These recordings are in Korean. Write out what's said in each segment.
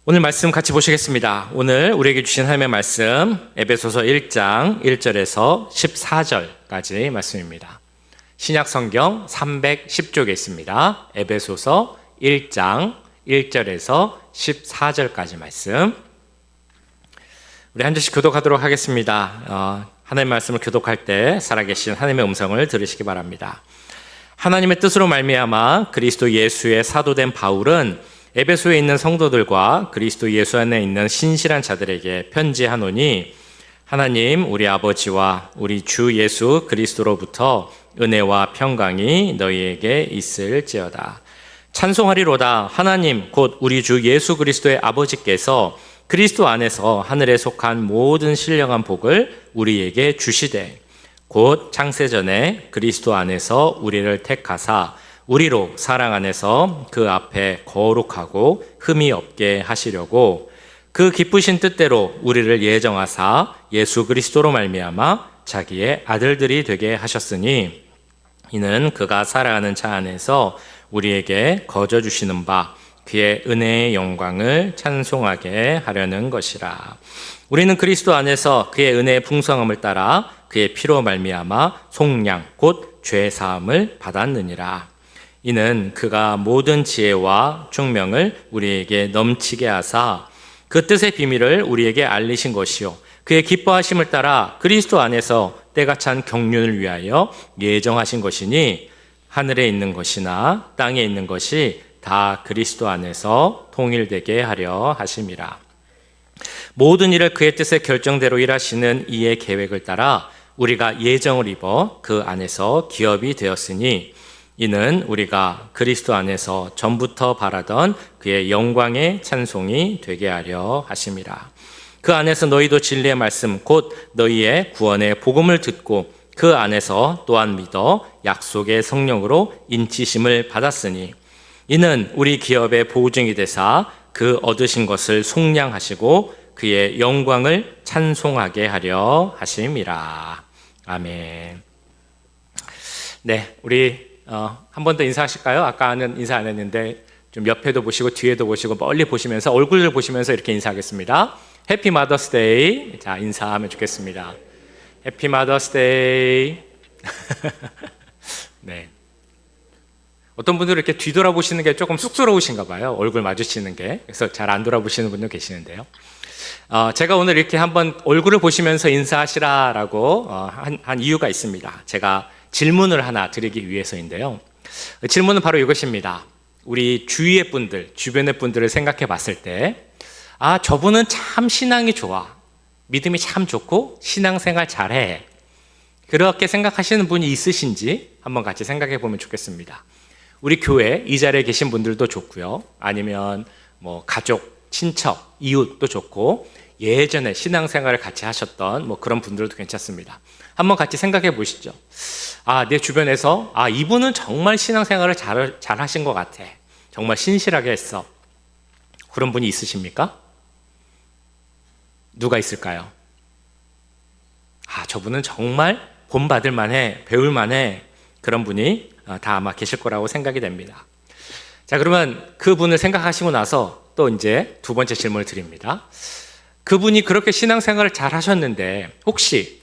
오늘 말씀 같이 보시겠습니다. 오늘 우리에게 주신 하나님의 말씀 에베소서 1장 1절에서 14절까지 말씀입니다. 신약 성경 310쪽에 있습니다. 에베소서 1장 1절에서 14절까지 말씀. 우리 한 절씩 교독하도록 하겠습니다. 하나님의 말씀을 교독할 때 살아계신 하나님의 음성을 들으시기 바랍니다. 하나님의 뜻으로 말미암아 그리스도 예수의 사도된 바울은 에베소에 있는 성도들과 그리스도 예수 안에 있는 신실한 자들에게 편지하노니, 하나님 우리 아버지와 우리 주 예수 그리스도로부터 은혜와 평강이 너희에게 있을지어다. 찬송하리로다. 하나님 곧 우리 주 예수 그리스도의 아버지께서 그리스도 안에서 하늘에 속한 모든 신령한 복을 우리에게 주시되, 곧 창세전에 그리스도 안에서 우리를 택하사 우리로 사랑 안에서 그 앞에 거룩하고 흠이 없게 하시려고 그 기쁘신 뜻대로 우리를 예정하사 예수 그리스도로 말미암아 자기의 아들들이 되게 하셨으니, 이는 그가 살아가는 자 안에서 우리에게 거저 주시는 바 그의 은혜의 영광을 찬송하게 하려는 것이라. 우리는 그리스도 안에서 그의 은혜의 풍성함을 따라 그의 피로 말미암아 속량 곧 죄 사함을 받았느니라. 이는 그가 모든 지혜와 총명을 우리에게 넘치게 하사 그 뜻의 비밀을 우리에게 알리신 것이요 그의 기뻐하심을 따라 그리스도 안에서 때가 찬 경륜을 위하여 예정하신 것이니, 하늘에 있는 것이나 땅에 있는 것이 다 그리스도 안에서 통일되게 하려 하심이라. 모든 일을 그의 뜻의 결정대로 일하시는 이의 계획을 따라 우리가 예정을 입어 그 안에서 기업이 되었으니, 이는 우리가 그리스도 안에서 전부터 바라던 그의 영광의 찬송이 되게 하려 하심이라. 그 안에서 너희도 진리의 말씀 곧 너희의 구원의 복음을 듣고 그 안에서 또한 믿어 약속의 성령으로 인치심을 받았으니, 이는 우리 기업의 보증이 되사 그 얻으신 것을 속량하시고 그의 영광을 찬송하게 하려 하심이라. 아멘. 네, 우리 한 번 더 인사하실까요? 아까는 인사 안 했는데 좀 옆에도 보시고 뒤에도 보시고 멀리 보시면서 얼굴을 보시면서 이렇게 인사하겠습니다. 해피 마더스 데이. 자, 인사하면 좋겠습니다. 해피 마더스 데이. 네. 어떤 분들은 이렇게 뒤돌아보시는 게 조금 쑥스러우신가 봐요. 얼굴 마주치는 게. 그래서 잘 안 돌아보시는 분도 계시는데요. 제가 오늘 이렇게 한번 얼굴을 보시면서 인사하시라라고 한 이유가 있습니다. 제가 질문을 하나 드리기 위해서인데요. 질문은 바로 이것입니다. 우리 주위의 분들, 주변의 분들을 생각해 봤을 때, 저분은 참 신앙이 좋아. 믿음이 참 좋고 신앙생활 잘해. 그렇게 생각하시는 분이 있으신지 한번 같이 생각해 보면 좋겠습니다. 우리 교회 이 자리에 계신 분들도 좋고요. 아니면 뭐 가족, 친척, 이웃도 좋고, 예전에 신앙생활을 같이 하셨던 뭐 그런 분들도 괜찮습니다. 한번 같이 생각해 보시죠. 내 주변에서 이분은 정말 신앙생활을 잘 하신 것 같아. 정말 신실하게 했어. 그런 분이 있으십니까? 누가 있을까요? 저분은 정말 본받을 만해, 배울 만해. 그런 분이 다 아마 계실 거라고 생각이 됩니다. 자, 그러면 그분을 생각하시고 나서 또 이제 두 번째 질문을 드립니다. 그분이 그렇게 신앙생활을 잘 하셨는데 혹시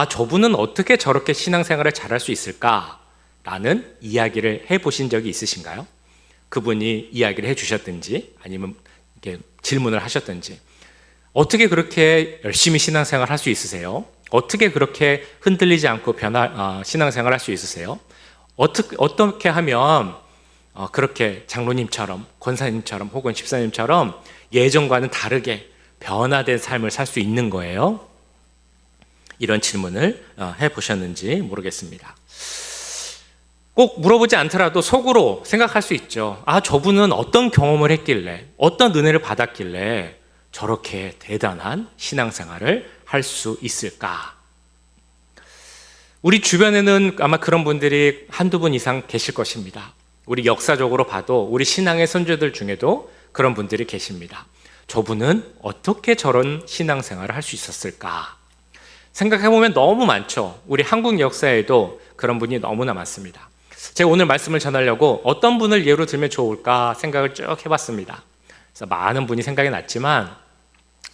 저분은 어떻게 저렇게 신앙생활을 잘할 수 있을까라는 이야기를 해보신 적이 있으신가요? 그분이 이야기를 해주셨든지 아니면 이렇게 질문을 하셨든지, 어떻게 그렇게 열심히 신앙생활 할 수 있으세요? 어떻게 그렇게 흔들리지 않고 신앙생활 할 수 있으세요? 어떻게 하면 그렇게 장로님처럼, 권사님처럼 혹은 집사님처럼 예전과는 다르게 변화된 삶을 살 수 있는 거예요? 이런 질문을 해보셨는지 모르겠습니다. 꼭 물어보지 않더라도 속으로 생각할 수 있죠. 저분은 어떤 경험을 했길래, 어떤 은혜를 받았길래 저렇게 대단한 신앙생활을 할 수 있을까? 우리 주변에는 아마 그런 분들이 한두 분 이상 계실 것입니다. 우리 역사적으로 봐도 우리 신앙의 선조들 중에도 그런 분들이 계십니다. 저분은 어떻게 저런 신앙생활을 할 수 있었을까? 생각해보면 너무 많죠. 우리 한국 역사에도 그런 분이 너무나 많습니다. 제가 오늘 말씀을 전하려고 어떤 분을 예로 들면 좋을까 생각을 쭉 해봤습니다. 그래서 많은 분이 생각이 났지만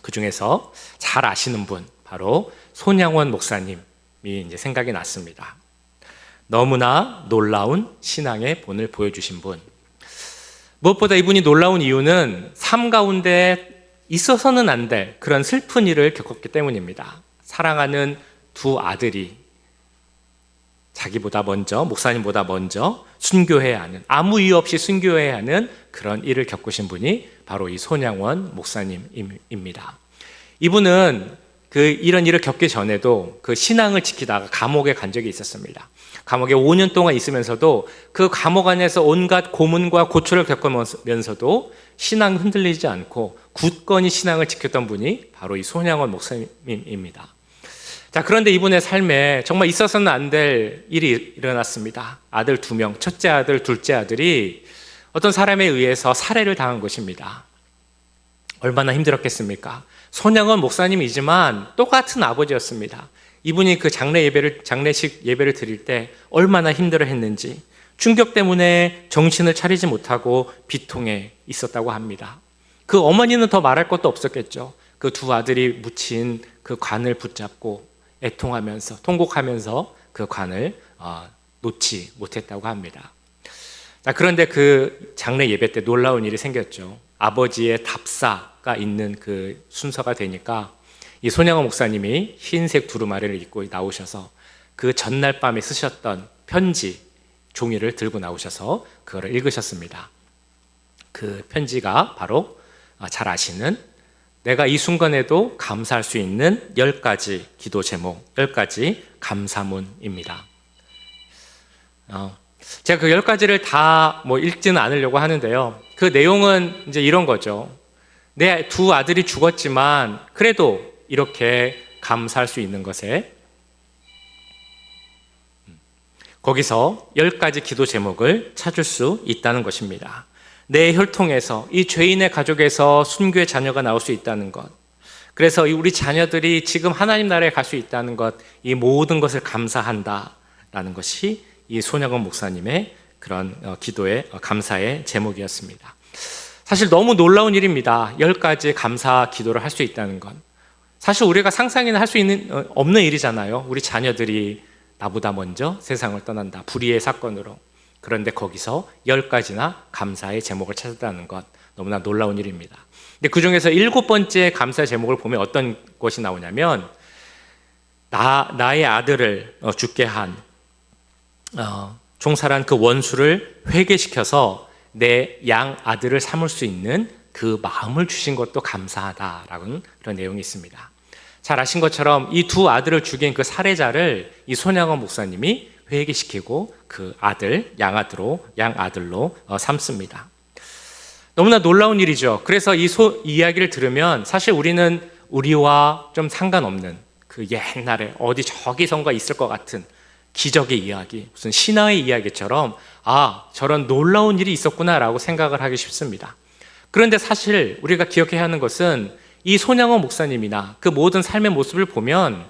그 중에서 잘 아시는 분, 바로 손양원 목사님이 이제 생각이 났습니다. 너무나 놀라운 신앙의 본을 보여주신 분. 무엇보다 이분이 놀라운 이유는 삶 가운데 있어서는 안 될 그런 슬픈 일을 겪었기 때문입니다. 사랑하는 두 아들이 자기보다 먼저, 목사님보다 먼저 순교해야 하는, 아무 이유 없이 순교해야 하는 그런 일을 겪으신 분이 바로 이 손양원 목사님입니다. 이분은 이런 일을 겪기 전에도 그 신앙을 지키다가 감옥에 간 적이 있었습니다. 감옥에 5년 동안 있으면서도 그 감옥 안에서 온갖 고문과 고초를 겪으면서도 신앙 흔들리지 않고 굳건히 신앙을 지켰던 분이 바로 이 손양원 목사님입니다. 자, 그런데 이분의 삶에 정말 있어서는 안 될 일이 일어났습니다. 아들 2명, 첫째 아들, 둘째 아들이 어떤 사람에 의해서 살해를 당한 것입니다. 얼마나 힘들었겠습니까? 손양원 목사님이지만 똑같은 아버지였습니다. 이분이 그 장례식 예배를 드릴 때 얼마나 힘들어 했는지, 충격 때문에 정신을 차리지 못하고 비통해 있었다고 합니다. 그 어머니는 더 말할 것도 없었겠죠. 그 두 아들이 묻힌 그 관을 붙잡고 애통하면서, 통곡하면서 그 관을 놓지 못했다고 합니다. 그런데 그 장례 예배 때 놀라운 일이 생겼죠. 아버지의 답사가 있는 그 순서가 되니까 이 손양원 목사님이 흰색 두루마리를 입고 나오셔서 그 전날 밤에 쓰셨던 편지 종이를 들고 나오셔서 그거를 읽으셨습니다. 그 편지가 바로 잘 아시는 내가 이 순간에도 감사할 수 있는 10가지 기도 제목, 10가지 감사문입니다. 제가 그 10가지를 다 읽지는 않으려고 하는데요. 그 내용은 이제 이런 거죠. 내 두 아들이 죽었지만 그래도 이렇게 감사할 수 있는 것에 거기서 10가지 기도 제목을 찾을 수 있다는 것입니다. 내 혈통에서, 이 죄인의 가족에서 순교의 자녀가 나올 수 있다는 것, 그래서 우리 자녀들이 지금 하나님 나라에 갈 수 있다는 것, 이 모든 것을 감사한다라는 것이 이 손양원 목사님의 그런 기도의 감사의 제목이었습니다. 사실 너무 놀라운 일입니다. 10가지 감사 기도를 할 수 있다는 것. 사실 우리가 상상이나 할 수 없는 일이잖아요. 우리 자녀들이 나보다 먼저 세상을 떠난다, 불의의 사건으로. 그런데 거기서 10가지나 감사의 제목을 찾았다는 것, 너무나 놀라운 일입니다. 근데 그 중에서 7번째 감사의 제목을 보면 어떤 것이 나오냐면, 나의 아들을 죽게 한 종살한 그 원수를 회개시켜서 내 양 아들을 삼을 수 있는 그 마음을 주신 것도 감사하다라는 그런 내용이 있습니다. 잘 아신 것처럼 이 두 아들을 죽인 그 살해자를 이 손양원 목사님이 회개시키고 그 양아들로 삼습니다. 너무나 놀라운 일이죠. 그래서 이 이야기를 들으면 사실 우리는 우리와 좀 상관없는 그 옛날에 어디 저기선가 있을 것 같은 기적의 이야기, 무슨 신화의 이야기처럼 저런 놀라운 일이 있었구나라고 생각을 하기 쉽습니다. 그런데 사실 우리가 기억해야 하는 것은 이 손양원 목사님이나 그 모든 삶의 모습을 보면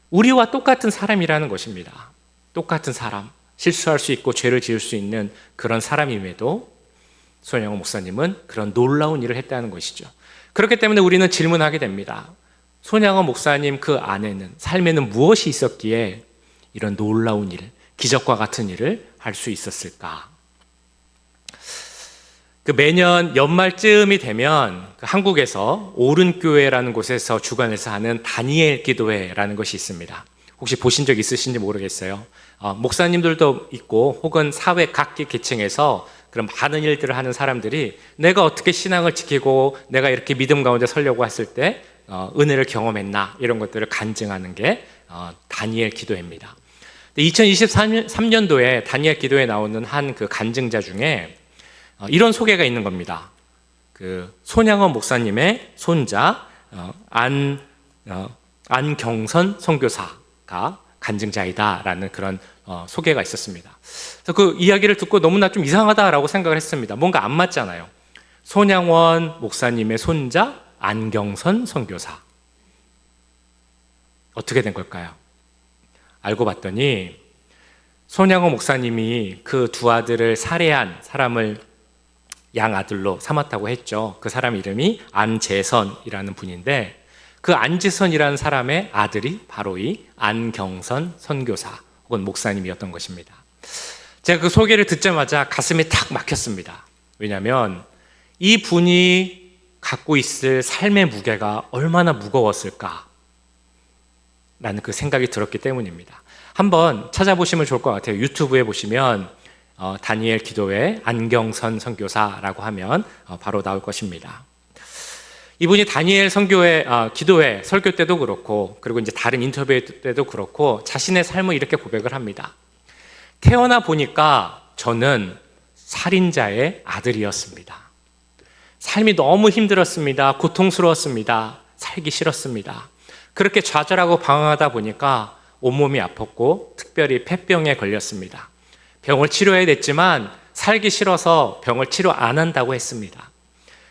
우리와 똑같은 사람이라는 것입니다. 똑같은 사람, 실수할 수 있고 죄를 지을 수 있는 그런 사람임에도 손양원 목사님은 그런 놀라운 일을 했다는 것이죠. 그렇기 때문에 우리는 질문하게 됩니다. 손양원 목사님 그 안에는, 삶에는 무엇이 있었기에 이런 놀라운 일, 기적과 같은 일을 할 수 있었을까? 매년 연말쯤이 되면 한국에서 오른교회라는 곳에서 주관해서 하는 다니엘 기도회라는 것이 있습니다. 혹시 보신 적 있으신지 모르겠어요. 목사님들도 있고 혹은 사회 각기 계층에서 그런 많은 일들을 하는 사람들이 내가 어떻게 신앙을 지키고 내가 이렇게 믿음 가운데 서려고 했을 때 은혜를 경험했나, 이런 것들을 간증하는 게 다니엘 기도회입니다. 2023년도에 다니엘 기도에 나오는 한 그 간증자 중에 이런 소개가 있는 겁니다. 그 손양원 목사님의 손자 안경선 선교사가 간증자이다라는 그런 소개가 있었습니다. 그래서 그 이야기를 듣고 너무나 좀 이상하다라고 생각을 했습니다. 뭔가 안 맞잖아요. 손양원 목사님의 손자 안경선 선교사. 어떻게 된 걸까요? 알고 봤더니 손양원 목사님이 그 두 아들을 살해한 사람을 양아들로 삼았다고 했죠. 그 사람 이름이 안재선이라는 분인데 그 안재선이라는 사람의 아들이 바로 이 안경선 선교사 혹은 목사님이었던 것입니다. 제가 그 소개를 듣자마자 가슴이 탁 막혔습니다. 왜냐하면 이 분이 갖고 있을 삶의 무게가 얼마나 무거웠을까 라는 그 생각이 들었기 때문입니다. 한번 찾아보시면 좋을 것 같아요. 유튜브에 보시면 다니엘 기도회 안경선 선교사라고 하면 바로 나올 것입니다. 이분이 다니엘 기도회 설교 때도 그렇고 그리고 이제 다른 인터뷰 때도 그렇고 자신의 삶을 이렇게 고백을 합니다. 태어나 보니까 저는 살인자의 아들이었습니다. 삶이 너무 힘들었습니다. 고통스러웠습니다. 살기 싫었습니다. 그렇게 좌절하고 방황하다 보니까 온몸이 아팠고 특별히 폐병에 걸렸습니다. 병을 치료해야 됐지만 살기 싫어서 병을 치료 안 한다고 했습니다.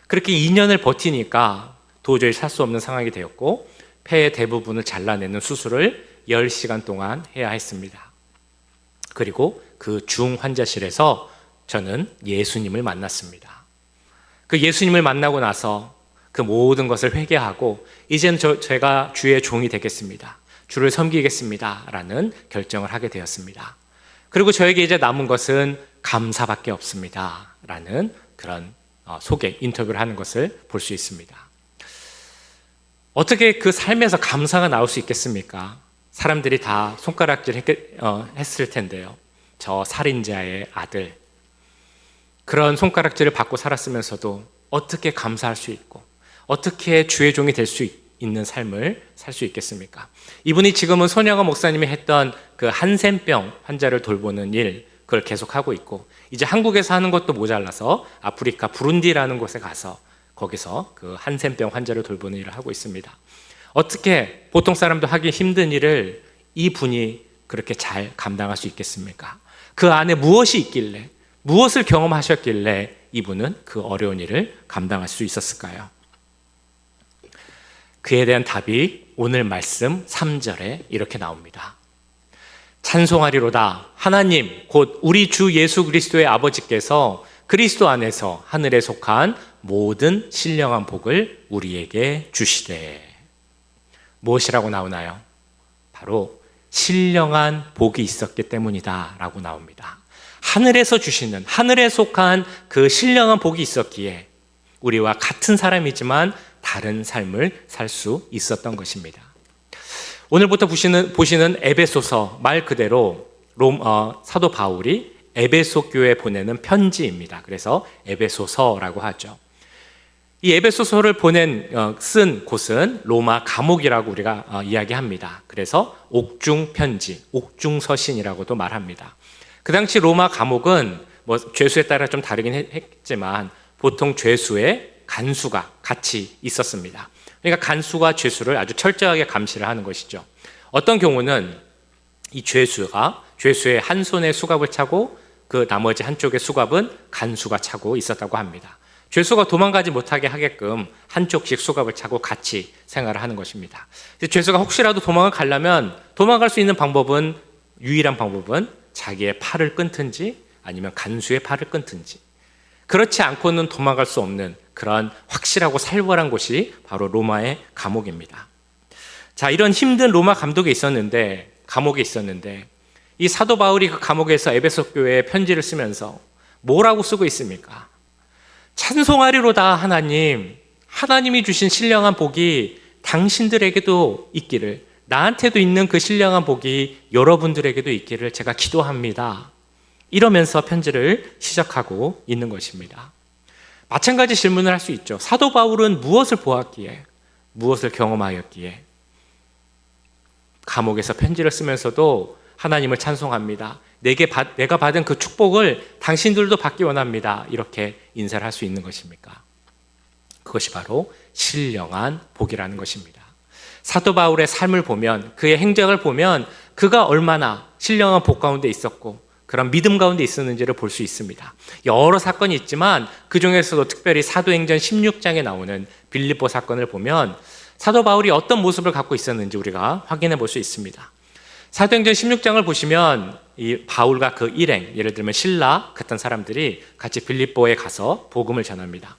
그렇게 2년을 버티니까 도저히 살 수 없는 상황이 되었고 폐의 대부분을 잘라내는 수술을 10시간 동안 해야 했습니다. 그리고 그 중환자실에서 저는 예수님을 만났습니다. 그 예수님을 만나고 나서 그 모든 것을 회개하고 이제는 제가 주의 종이 되겠습니다. 주를 섬기겠습니다. 라는 결정을 하게 되었습니다. 그리고 저에게 이제 남은 것은 감사밖에 없습니다. 라는 그런 소개, 인터뷰를 하는 것을 볼 수 있습니다. 어떻게 그 삶에서 감사가 나올 수 있겠습니까? 사람들이 다 손가락질 했을 텐데요. 저 살인자의 아들. 그런 손가락질을 받고 살았으면서도 어떻게 감사할 수 있고 어떻게 주의 종이 될 수 있는 삶을 살 수 있겠습니까? 이분이 지금은 손양원 목사님이 했던 그 한센병 환자를 돌보는 일, 그걸 계속하고 있고 이제 한국에서 하는 것도 모자라서 아프리카 부룬디라는 곳에 가서 거기서 그 한센병 환자를 돌보는 일을 하고 있습니다. 어떻게 보통 사람도 하기 힘든 일을 이 분이 그렇게 잘 감당할 수 있겠습니까? 그 안에 무엇이 있길래, 무엇을 경험하셨길래 이분은 그 어려운 일을 감당할 수 있었을까요? 그에 대한 답이 오늘 말씀 3절에 이렇게 나옵니다. 찬송하리로다. 하나님 곧 우리 주 예수 그리스도의 아버지께서 그리스도 안에서 하늘에 속한 모든 신령한 복을 우리에게 주시되. 무엇이라고 나오나요? 바로 신령한 복이 있었기 때문이다 라고 나옵니다. 하늘에서 주시는, 하늘에 속한 그 신령한 복이 있었기에 우리와 같은 사람이지만 다른 삶을 살 수 있었던 것입니다. 오늘부터 보시는 에베소서 말 그대로 사도 바울이 에베소 교회에 보내는 편지입니다. 그래서 에베소서라고 하죠. 이 에베소서를 쓴 곳은 로마 감옥이라고 우리가 이야기합니다. 그래서 옥중 편지, 옥중 서신이라고도 말합니다. 그 당시 로마 감옥은 죄수에 따라 좀 다르긴 했지만 보통 죄수의 간수가 같이 있었습니다. 그러니까 간수가 죄수를 아주 철저하게 감시를 하는 것이죠. 어떤 경우는 이 죄수의 한 손에 수갑을 차고 그 나머지 한쪽의 수갑은 간수가 차고 있었다고 합니다. 죄수가 도망가지 못하게 하게끔 한쪽씩 수갑을 차고 같이 생활을 하는 것입니다. 죄수가 혹시라도 도망을 가려면 도망갈 수 있는 유일한 방법은 자기의 팔을 끊든지 아니면 간수의 팔을 끊든지, 그렇지 않고는 도망갈 수 없는 그런 확실하고 살벌한 곳이 바로 로마의 감옥입니다. 자, 이런 힘든 로마 감옥에 있었는데 이 사도 바울이 그 감옥에서 에베소 교회에 편지를 쓰면서 뭐라고 쓰고 있습니까? 찬송하리로다. 하나님이 주신 신령한 복이 당신들에게도 있기를, 나한테도 있는 그 신령한 복이 여러분들에게도 있기를 제가 기도합니다. 이러면서 편지를 시작하고 있는 것입니다. 마찬가지 질문을 할 수 있죠. 사도 바울은 무엇을 보았기에, 무엇을 경험하였기에 감옥에서 편지를 쓰면서도 하나님을 찬송합니다. 내가 받은 그 축복을 당신들도 받기 원합니다. 이렇게 인사를 할 수 있는 것입니까? 그것이 바로 신령한 복이라는 것입니다. 사도 바울의 삶을 보면, 그의 행적을 보면 그가 얼마나 신령한 복 가운데 있었고 그런 믿음 가운데 있었는지를 볼 수 있습니다. 여러 사건이 있지만 그 중에서도 특별히 사도행전 16장에 나오는 빌립보 사건을 보면 사도 바울이 어떤 모습을 갖고 있었는지 우리가 확인해 볼 수 있습니다. 사도행전 16장을 보시면 이 바울과 그 일행, 예를 들면 신라 같은 사람들이 같이 빌립보에 가서 복음을 전합니다.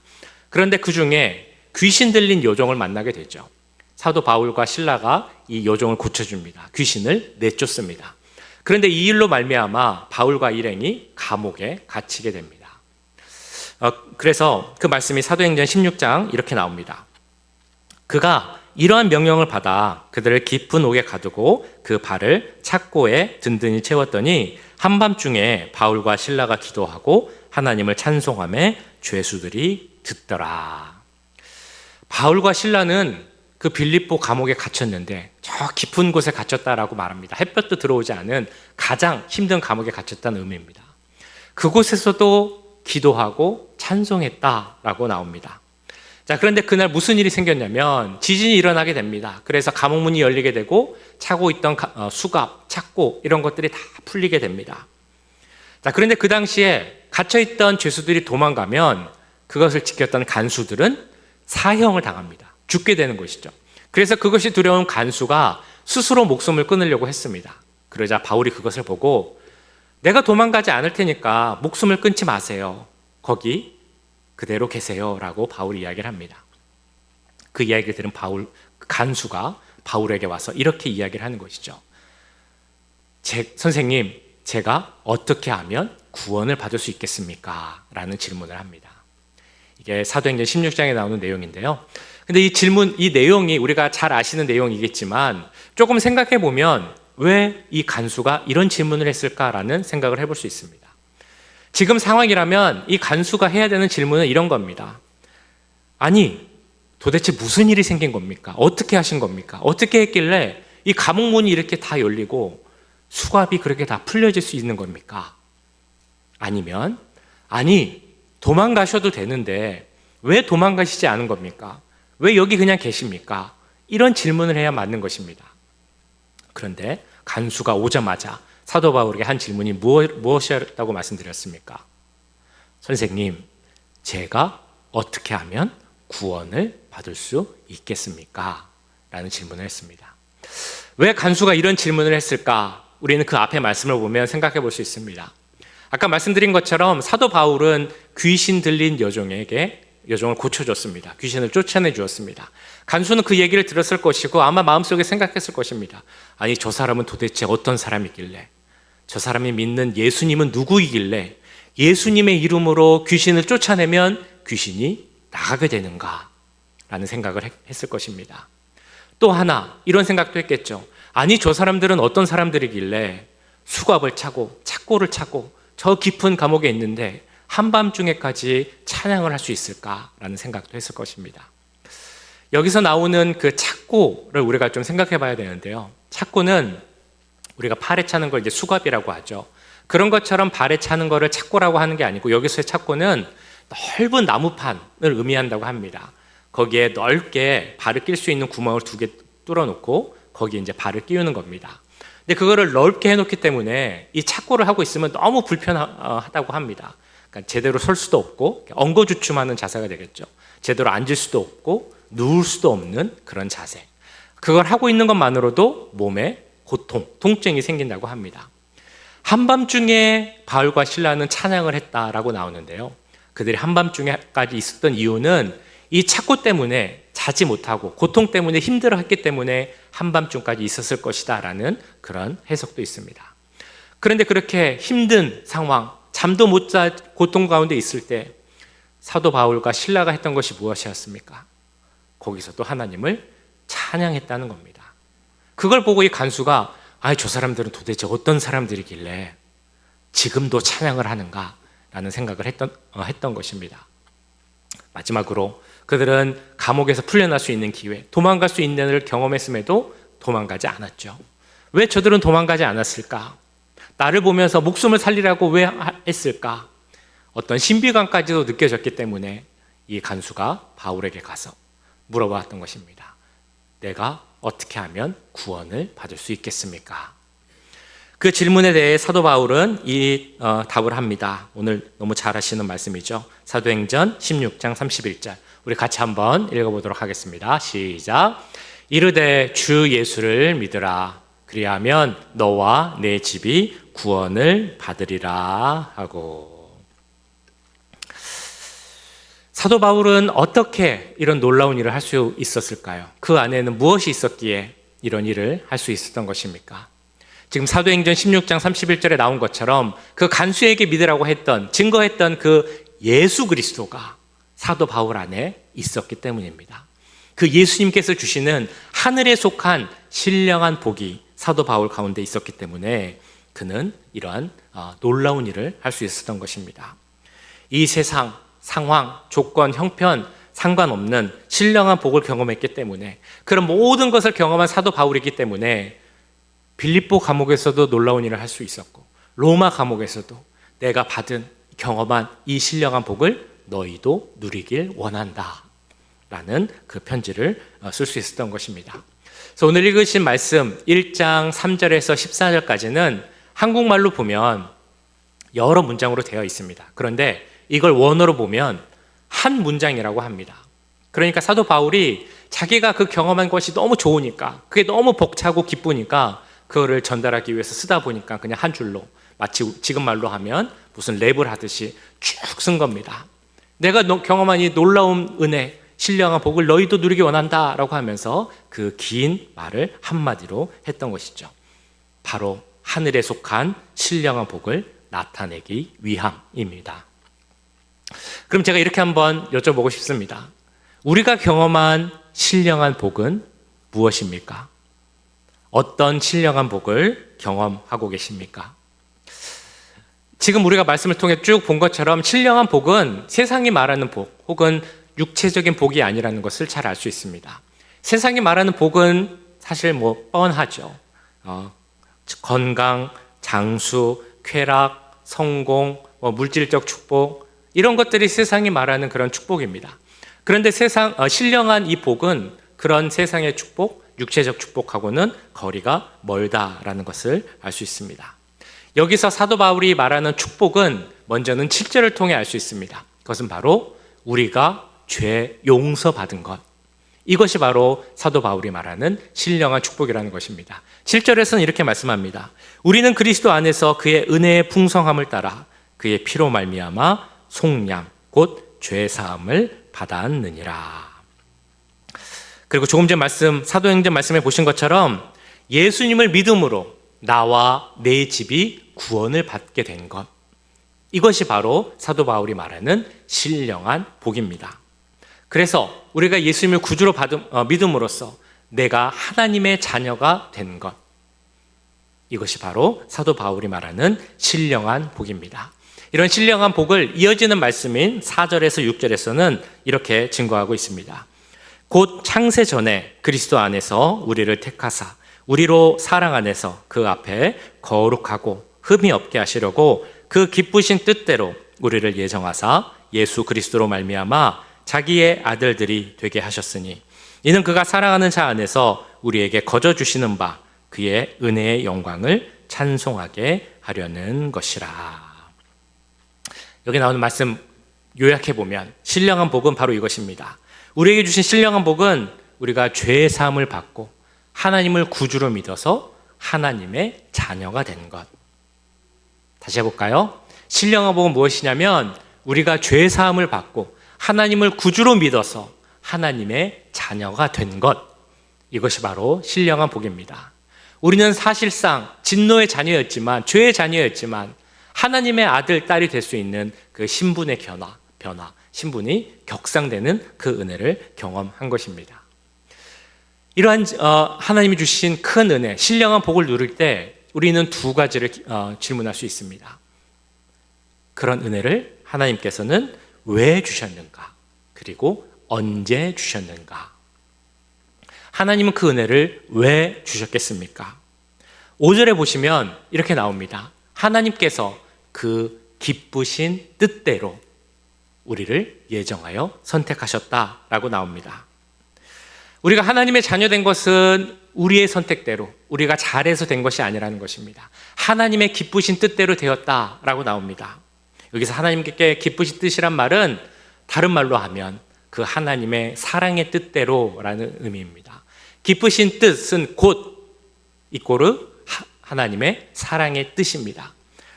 그런데 그 중에 귀신 들린 요종을 만나게 되죠. 사도 바울과 신라가 이 요종을 고쳐줍니다. 귀신을 내쫓습니다. 그런데 이 일로 말미암아 바울과 일행이 감옥에 갇히게 됩니다. 그래서 그 말씀이 사도행전 16장 이렇게 나옵니다. 그가 이러한 명령을 받아 그들을 깊은 옥에 가두고 그 발을 착고에 든든히 채웠더니 한밤중에 바울과 신라가 기도하고 하나님을 찬송하며 죄수들이 듣더라. 바울과 신라는 그 빌립보 감옥에 갇혔는데 저 깊은 곳에 갇혔다라고 말합니다. 햇볕도 들어오지 않은 가장 힘든 감옥에 갇혔다는 의미입니다. 그곳에서도 기도하고 찬송했다라고 나옵니다. 자, 그런데 그날 무슨 일이 생겼냐면 지진이 일어나게 됩니다. 그래서 감옥 문이 열리게 되고 차고 있던 수갑, 착고 이런 것들이 다 풀리게 됩니다. 자, 그런데 그 당시에 갇혀있던 죄수들이 도망가면 그것을 지켰던 간수들은 사형을 당합니다. 죽게 되는 것이죠. 그래서 그것이 두려운 간수가 스스로 목숨을 끊으려고 했습니다. 그러자 바울이 그것을 보고 내가 도망가지 않을 테니까 목숨을 끊지 마세요. 거기 그대로 계세요 라고 바울이 이야기를 합니다. 그 이야기를 들은 간수가 바울에게 와서 이렇게 이야기를 하는 것이죠. 선생님, 제가 어떻게 하면 구원을 받을 수 있겠습니까? 라는 질문을 합니다. 이게 사도행전 16장에 나오는 내용인데요. 근데 이 내용이 우리가 잘 아시는 내용이겠지만 조금 생각해 보면 왜 이 간수가 이런 질문을 했을까라는 생각을 해볼 수 있습니다. 지금 상황이라면 이 간수가 해야 되는 질문은 이런 겁니다. 아니, 도대체 무슨 일이 생긴 겁니까? 어떻게 하신 겁니까? 어떻게 했길래 이 감옥 문이 이렇게 다 열리고 수갑이 그렇게 다 풀려질 수 있는 겁니까? 아니면, 아니, 도망가셔도 되는데 왜 도망가시지 않은 겁니까? 왜 여기 그냥 계십니까? 이런 질문을 해야 맞는 것입니다. 그런데 간수가 오자마자 사도 바울에게 한 질문이 무엇이었다고 말씀드렸습니까? 선생님, 제가 어떻게 하면 구원을 받을 수 있겠습니까? 라는 질문을 했습니다. 왜 간수가 이런 질문을 했을까? 우리는 그 앞에 말씀을 보면 생각해 볼 수 있습니다. 아까 말씀드린 것처럼 사도 바울은 귀신 들린 여종을 고쳐줬습니다. 귀신을 쫓아내 주었습니다. 간수는 그 얘기를 들었을 것이고 아마 마음속에 생각했을 것입니다. 아니, 저 사람은 도대체 어떤 사람이길래, 저 사람이 믿는 예수님은 누구이길래 예수님의 이름으로 귀신을 쫓아내면 귀신이 나가게 되는가 라는 생각을 했을 것입니다. 또 하나 이런 생각도 했겠죠. 아니, 저 사람들은 어떤 사람들이길래 수갑을 차고 착고를 차고 저 깊은 감옥에 있는데 한밤중에까지 찬양을 할 수 있을까라는 생각도 했을 것입니다. 여기서 나오는 그 착고를 우리가 좀 생각해 봐야 되는데요. 착고는 우리가 팔에 차는 걸 이제 수갑이라고 하죠. 그런 것처럼 발에 차는 거를 착고라고 하는 게 아니고 여기서의 착고는 넓은 나무판을 의미한다고 합니다. 거기에 넓게 발을 낄 수 있는 구멍을 2개 뚫어놓고 거기에 이제 발을 끼우는 겁니다. 근데 그거를 넓게 해놓기 때문에 이 착고를 하고 있으면 너무 불편하다고 합니다. 그러니까 제대로 설 수도 없고 엉거주춤하는 자세가 되겠죠. 제대로 앉을 수도 없고 누울 수도 없는 그런 자세. 그걸 하고 있는 것만으로도 몸에 통증이 생긴다고 합니다. 한밤중에 바울과 신라는 찬양을 했다라고 나오는데요. 그들이 한밤중에까지 있었던 이유는 이 착고 때문에 자지 못하고 고통 때문에 힘들어했기 때문에 한밤중까지 있었을 것이다 라는 그런 해석도 있습니다. 그런데 그렇게 힘든 상황, 잠도 못 자 고통 가운데 있을 때 사도 바울과 신라가 했던 것이 무엇이었습니까? 거기서 또 하나님을 찬양했다는 겁니다. 그걸 보고 이 간수가 아니, 저 사람들은 도대체 어떤 사람들이길래 지금도 찬양을 하는가 라는 생각을 했던 것입니다. 마지막으로 그들은 감옥에서 풀려날 수 있는 기회, 도망갈 수 있는 일을 경험했음에도 도망가지 않았죠. 왜 저들은 도망가지 않았을까? 나를 보면서 목숨을 살리라고 왜 했을까? 어떤 신비감까지도 느껴졌기 때문에 이 간수가 바울에게 가서 물어봤던 것입니다. 내가 어떻게 하면 구원을 받을 수 있겠습니까? 그 질문에 대해 사도 바울은 이 답을 합니다. 오늘 너무 잘 하시는 말씀이죠. 사도행전 16장 31절 우리 같이 한번 읽어보도록 하겠습니다. 시작. 이르되 주 예수를 믿으라. 그리하면 너와 내 집이 구원을 받으리라 하고. 사도 바울은 어떻게 이런 놀라운 일을 할 수 있었을까요? 그 안에는 무엇이 있었기에 이런 일을 할 수 있었던 것입니까? 지금 사도행전 16장 31절에 나온 것처럼 그 간수에게 믿으라고 했던, 증거했던 그 예수 그리스도가 사도 바울 안에 있었기 때문입니다. 그 예수님께서 주시는 하늘에 속한 신령한 복이 사도 바울 가운데 있었기 때문에 그는 이러한 놀라운 일을 할 수 있었던 것입니다. 이 세상, 상황, 조건, 형편 상관없는 신령한 복을 경험했기 때문에, 그런 모든 것을 경험한 사도 바울이기 때문에 빌립보 감옥에서도 놀라운 일을 할 수 있었고, 로마 감옥에서도 내가 받은 경험한 이 신령한 복을 너희도 누리길 원한다 라는 그 편지를 쓸 수 있었던 것입니다. 그래서 오늘 읽으신 말씀 1장 3절에서 14절까지는 한국말로 보면 여러 문장으로 되어 있습니다. 그런데 이걸 원어로 보면 한 문장이라고 합니다. 그러니까 사도 바울이 자기가 그 경험한 것이 너무 좋으니까, 그게 너무 벅차고 기쁘니까 그거를 전달하기 위해서 쓰다 보니까 그냥 한 줄로, 마치 지금 말로 하면 무슨 랩을 하듯이 쭉 쓴 겁니다. 내가 경험한 이 놀라운 은혜, 신령한 복을 너희도 누리기 원한다 라고 하면서 그 긴 말을 한마디로 했던 것이죠. 바로 하늘에 속한 신령한 복을 나타내기 위함입니다. 그럼 제가 이렇게 한번 여쭤보고 싶습니다. 우리가 경험한 신령한 복은 무엇입니까? 어떤 신령한 복을 경험하고 계십니까? 지금 우리가 말씀을 통해 쭉 본 것처럼 신령한 복은 세상이 말하는 복 혹은 육체적인 복이 아니라는 것을 잘 알 수 있습니다. 세상이 말하는 복은 사실 뻔하죠. 건강, 장수, 쾌락, 성공, 물질적 축복, 이런 것들이 세상이 말하는 그런 축복입니다. 그런데 신령한 이 복은 그런 세상의 축복, 육체적 축복하고는 거리가 멀다라는 것을 알 수 있습니다. 여기서 사도 바울이 말하는 축복은 먼저는 7절을 통해 알 수 있습니다. 그것은 바로 우리가 죄 용서받은 것, 이것이 바로 사도 바울이 말하는 신령한 축복이라는 것입니다. 7절에서는 이렇게 말씀합니다. 우리는 그리스도 안에서 그의 은혜의 풍성함을 따라 그의 피로 말미암아 속량 곧 죄사함을 받았느니라. 그리고 조금 전 사도행전 말씀에 보신 것처럼 예수님을 믿음으로 나와 내 집이 구원을 받게 된 것, 이것이 바로 사도 바울이 말하는 신령한 복입니다. 그래서 우리가 예수님을 구주로 믿음으로써 내가 하나님의 자녀가 된 것, 이것이 바로 사도 바울이 말하는 신령한 복입니다. 이런 신령한 복을 이어지는 말씀인 4절에서 6절에서는 이렇게 증거하고 있습니다. 곧 창세 전에 그리스도 안에서 우리를 택하사 우리로 사랑 안에서 그 앞에 거룩하고 흠이 없게 하시려고 그 기쁘신 뜻대로 우리를 예정하사 예수 그리스도로 말미암아 자기의 아들들이 되게 하셨으니 이는 그가 사랑하는 자 안에서 우리에게 거저 주시는 바 그의 은혜의 영광을 찬송하게 하려는 것이라. 여기 나오는 말씀 요약해보면 신령한 복은 바로 이것입니다. 우리에게 주신 신령한 복은 우리가 죄의 사함을 받고 하나님을 구주로 믿어서 하나님의 자녀가 된 것. 다시 해볼까요? 신령한 복은 무엇이냐면 우리가 죄의 사함을 받고 하나님을 구주로 믿어서 하나님의 자녀가 된 것, 이것이 바로 신령한 복입니다. 우리는 사실상 진노의 자녀였지만, 죄의 자녀였지만 하나님의 아들, 딸이 될 수 있는 그 신분의 변화, 신분이 격상되는 그 은혜를 경험한 것입니다. 이러한 하나님이 주신 큰 은혜, 신령한 복을 누릴 때 우리는 두 가지를 질문할 수 있습니다. 그런 은혜를 하나님께서는 왜 주셨는가? 그리고 언제 주셨는가? 하나님은 그 은혜를 왜 주셨겠습니까? 5절에 보시면 이렇게 나옵니다. 하나님께서 그 기쁘신 뜻대로 우리를 예정하여 선택하셨다라고 나옵니다. 우리가 하나님의 자녀된 것은 우리의 선택대로, 우리가 잘해서 된 것이 아니라는 것입니다. 하나님의 기쁘신 뜻대로 되었다라고 나옵니다. 여기서 하나님께 기쁘신 뜻이란 말은 다른 말로 하면 그 하나님의 사랑의 뜻대로라는 의미입니다. 기쁘신 뜻은 곧 이꼬르 하나님의 사랑의 뜻입니다.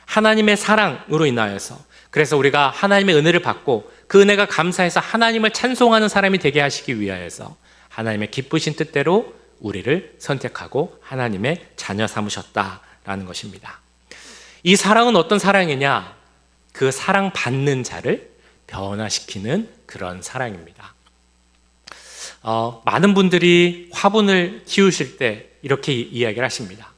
하나님의 사랑으로 인하여서, 그래서 우리가 하나님의 은혜를 받고 그 은혜가 감사해서 하나님을 찬송하는 사람이 되게 하시기 위하여서 하나님의 기쁘신 뜻대로 우리를 선택하고 하나님의 자녀 삼으셨다라는 것입니다. 이 사랑은 어떤 사랑이냐? 그 사랑받는 자를 변화시키는 그런 사랑입니다. 많은 분들이 화분을 키우실 때 이렇게 이야기를 하십니다.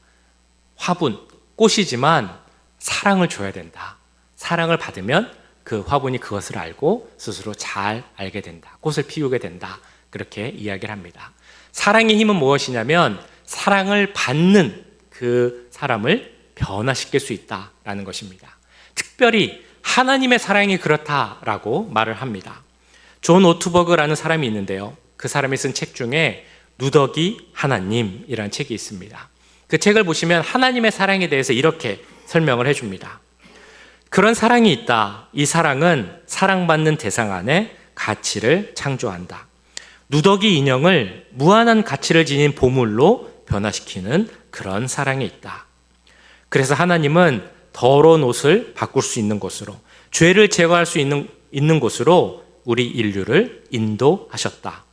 화분, 꽃이지만 사랑을 줘야 된다. 사랑을 받으면 그 화분이 그것을 알고 스스로 잘 알게 된다. 꽃을 피우게 된다. 그렇게 이야기를 합니다. 사랑의 힘은 무엇이냐면 사랑을 받는 그 사람을 변화시킬 수 있다라는 것입니다. 특별히 하나님의 사랑이 그렇다라고 말을 합니다. 존 오투버그라는 사람이 있는데요. 그 사람이 쓴 책 중에 누더기 하나님이라는 책이 있습니다. 그 책을 보시면 하나님의 사랑에 대해서 이렇게 설명을 해줍니다. 그런 사랑이 있다. 이 사랑은 사랑받는 대상 안에 가치를 창조한다. 누더기 인형을 무한한 가치를 지닌 보물로 변화시키는 그런 사랑이 있다. 그래서 하나님은 더러운 옷을 바꿀 수 있는 곳으로, 죄를 제거할 수 있는 곳으로 우리 인류를 인도하셨다.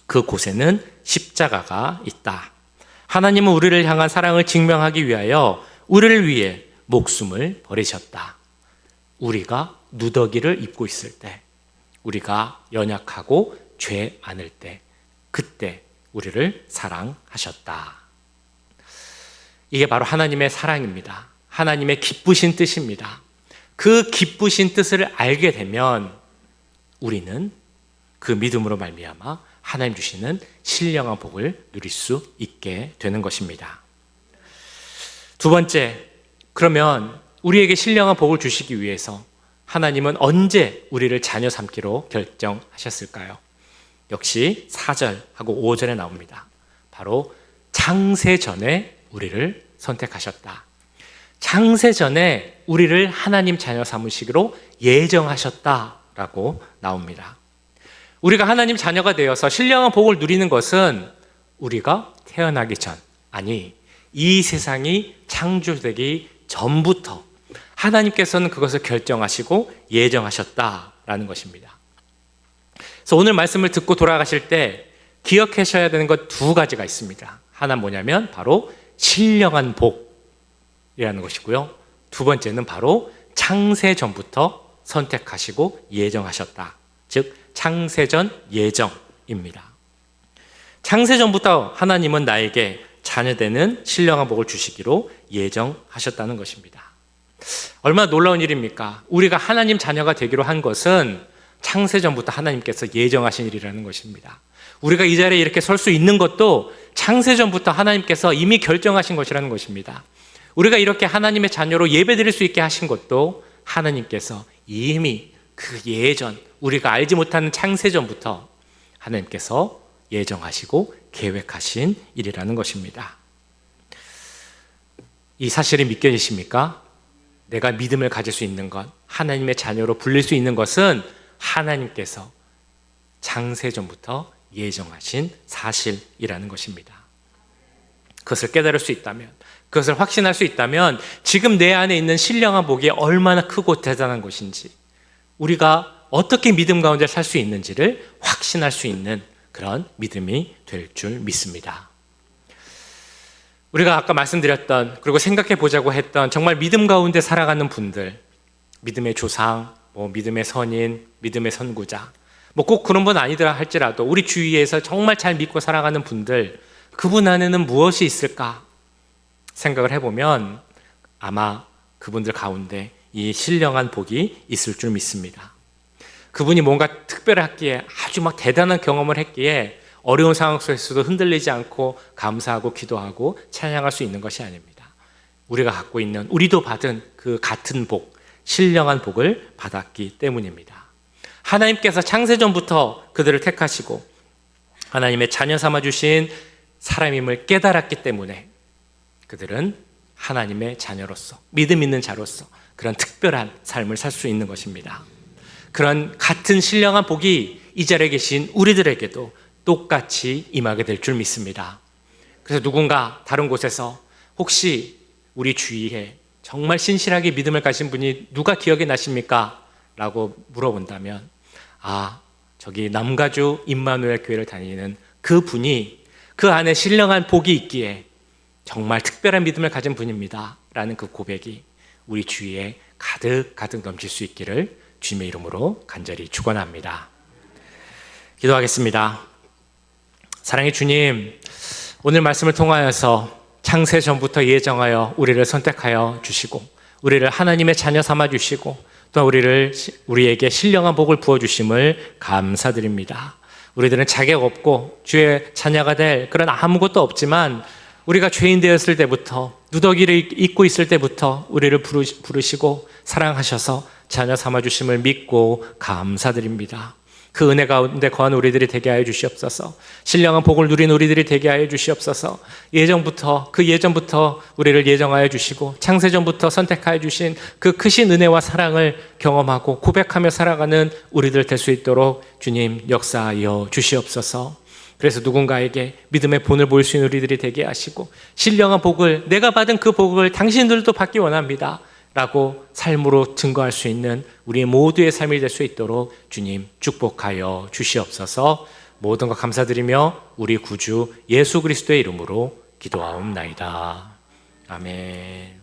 그 곳에는 십자가가 있다. 하나님은 우리를 향한 사랑을 증명하기 위하여 우리를 위해 목숨을 버리셨다. 우리가 누더기를 입고 있을 때, 우리가 연약하고 죄 많을 때, 그때 우리를 사랑하셨다. 이게 바로 하나님의 사랑입니다. 하나님의 기쁘신 뜻입니다. 그 기쁘신 뜻을 알게 되면 우리는 그 믿음으로 말미암아 하나님 주시는 신령한 복을 누릴 수 있게 되는 것입니다. 두 번째, 그러면 우리에게 신령한 복을 주시기 위해서 하나님은 언제 우리를 자녀 삼기로 결정하셨을까요? 역시 4절하고 5절에 나옵니다. 바로 창세 전에 우리를 선택하셨다. 창세 전에 우리를 하나님 자녀 삼으시기로 예정하셨다라고 나옵니다. 우리가 하나님 자녀가 되어서 신령한 복을 누리는 것은 우리가 태어나기 전, 아니 이 세상이 창조되기 전부터 하나님께서는 그것을 결정하시고 예정하셨다라는 것입니다. 그래서 오늘 말씀을 듣고 돌아가실 때 기억하셔야 되는 것 두 가지가 있습니다. 하나는 뭐냐면 바로 신령한 복이라는 것이고요. 두 번째는 바로 창세 전부터 선택하시고 예정하셨다. 즉 창세전 예정입니다. 창세전부터 하나님은 나에게 자녀되는 신령한 복을 주시기로 예정하셨다는 것입니다. 얼마나 놀라운 일입니까? 우리가 하나님 자녀가 되기로 한 것은 창세전부터 하나님께서 예정하신 일이라는 것입니다. 우리가 이 자리에 이렇게 설 수 있는 것도 창세전부터 하나님께서 이미 결정하신 것이라는 것입니다. 우리가 이렇게 하나님의 자녀로 예배드릴 수 있게 하신 것도 하나님께서 이미 그 예전, 우리가 알지 못하는 창세전부터 하나님께서 예정하시고 계획하신 일이라는 것입니다. 이 사실이 믿겨지십니까? 내가 믿음을 가질 수 있는 것, 하나님의 자녀로 불릴 수 있는 것은 하나님께서 창세전부터 예정하신 사실이라는 것입니다. 그것을 깨달을 수 있다면, 그것을 확신할 수 있다면 지금 내 안에 있는 신령한 복이 얼마나 크고 대단한 것인지, 우리가 어떻게 믿음 가운데 살 수 있는지를 확신할 수 있는 그런 믿음이 될 줄 믿습니다. 우리가 아까 말씀드렸던, 그리고 생각해 보자고 했던 정말 믿음 가운데 살아가는 분들, 믿음의 조상, 믿음의 선인, 믿음의 선구자, 꼭 그런 분 아니더라 할지라도 우리 주위에서 정말 잘 믿고 살아가는 분들, 그분 안에는 무엇이 있을까 생각을 해보면 아마 그분들 가운데 이 신령한 복이 있을 줄 믿습니다. 그분이 뭔가 특별했기에, 아주 대단한 경험을 했기에 어려운 상황 속에서도 흔들리지 않고 감사하고 기도하고 찬양할 수 있는 것이 아닙니다. 우리가 갖고 있는, 우리도 받은 그 같은 복, 신령한 복을 받았기 때문입니다. 하나님께서 창세전부터 그들을 택하시고 하나님의 자녀 삼아주신 사람임을 깨달았기 때문에 그들은 하나님의 자녀로서, 믿음 있는 자로서 그런 특별한 삶을 살 수 있는 것입니다. 그런 같은 신령한 복이 이 자리에 계신 우리들에게도 똑같이 임하게 될 줄 믿습니다. 그래서 누군가 다른 곳에서 혹시 우리 주위에 정말 신실하게 믿음을 가진 분이 누가 기억이 나십니까? 라고 물어본다면, 저기 남가주 임마누엘 교회를 다니는 그 분이 그 안에 신령한 복이 있기에 정말 특별한 믿음을 가진 분입니다 라는 그 고백이 우리 주위에 가득 넘칠 수 있기를 주님의 이름으로 간절히 축원합니다. 기도하겠습니다. 사랑의 주님, 오늘 말씀을 통하여서 창세 전부터 예정하여 우리를 선택하여 주시고 우리를 하나님의 자녀 삼아 주시고 또 우리에게 신령한 복을 부어주심을 감사드립니다. 우리들은 자격 없고 주의 자녀가 될 그런 아무것도 없지만 우리가 죄인 되었을 때부터 누더기를 입고 있을 때부터 우리를 부르시고 사랑하셔서 자녀 삼아주심을 믿고 감사드립니다. 그 은혜 가운데 거한 우리들이 되게 하여 주시옵소서. 신령한 복을 누린 우리들이 되게 하여 주시옵소서. 예전부터 우리를 예정하여 주시고 창세전부터 선택하여 주신 그 크신 은혜와 사랑을 경험하고 고백하며 살아가는 우리들 될 수 있도록 주님 역사하여 주시옵소서. 그래서 누군가에게 믿음의 본을 보일 수 있는 우리들이 되게 하시고 신령한 복을, 내가 받은 그 복을 당신들도 받기 원합니다 라고 삶으로 증거할 수 있는 우리 모두의 삶이 될 수 있도록 주님 축복하여 주시옵소서. 모든 것 감사드리며 우리 구주 예수 그리스도의 이름으로 기도하옵나이다. 아멘.